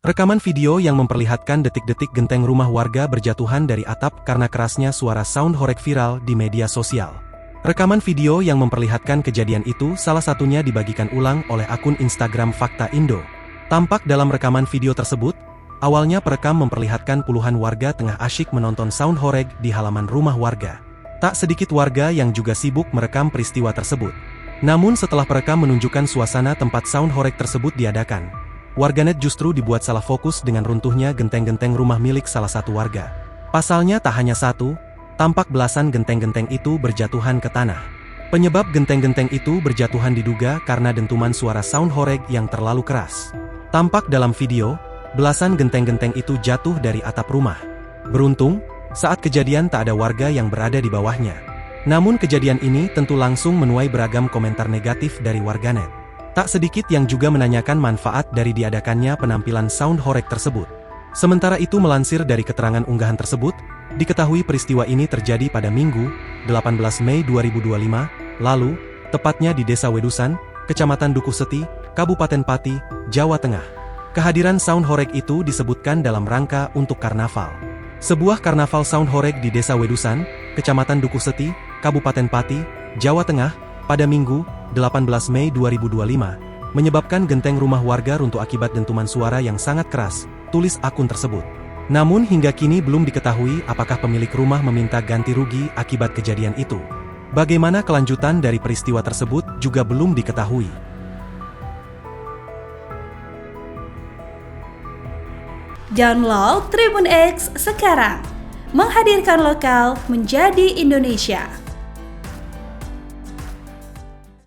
Rekaman video yang memperlihatkan detik-detik genteng rumah warga berjatuhan dari atap karena kerasnya suara sound horeg viral di media sosial. Rekaman video yang memperlihatkan kejadian itu salah satunya dibagikan ulang oleh akun Instagram Fakta Indo. Tampak dalam rekaman video tersebut, awalnya perekam memperlihatkan puluhan warga tengah asyik menonton sound horeg di halaman rumah warga. Tak sedikit warga yang juga sibuk merekam peristiwa tersebut. Namun setelah perekam menunjukkan suasana tempat sound horeg tersebut diadakan, warganet justru dibuat salah fokus dengan runtuhnya genteng-genteng rumah milik salah satu warga. Pasalnya tak hanya satu, tampak belasan genteng-genteng itu berjatuhan ke tanah. Penyebab genteng-genteng itu berjatuhan diduga karena dentuman suara sound horeg yang terlalu keras. Tampak dalam video, belasan genteng-genteng itu jatuh dari atap rumah. Beruntung, saat kejadian tak ada warga yang berada di bawahnya. Namun kejadian ini tentu langsung menuai beragam komentar negatif dari warganet. Tak sedikit yang juga menanyakan manfaat dari diadakannya penampilan sound horeg tersebut. Sementara itu melansir dari keterangan unggahan tersebut, diketahui peristiwa ini terjadi pada Minggu, 18 Mei 2025, lalu, tepatnya di Desa Wedusan, Kecamatan Dukuhseti, Kabupaten Pati, Jawa Tengah. Kehadiran sound horeg itu disebutkan dalam rangka untuk karnaval. Sebuah karnaval sound horeg di Desa Wedusan, Kecamatan Dukuhseti, Kabupaten Pati, Jawa Tengah, pada Minggu, 18 Mei 2025, menyebabkan genteng rumah warga runtuh akibat dentuman suara yang sangat keras, tulis akun tersebut. Namun hingga kini belum diketahui apakah pemilik rumah meminta ganti rugi akibat kejadian itu. Bagaimana kelanjutan dari peristiwa tersebut juga belum diketahui. Download Tribun X sekarang, menghadirkan lokal menjadi Indonesia.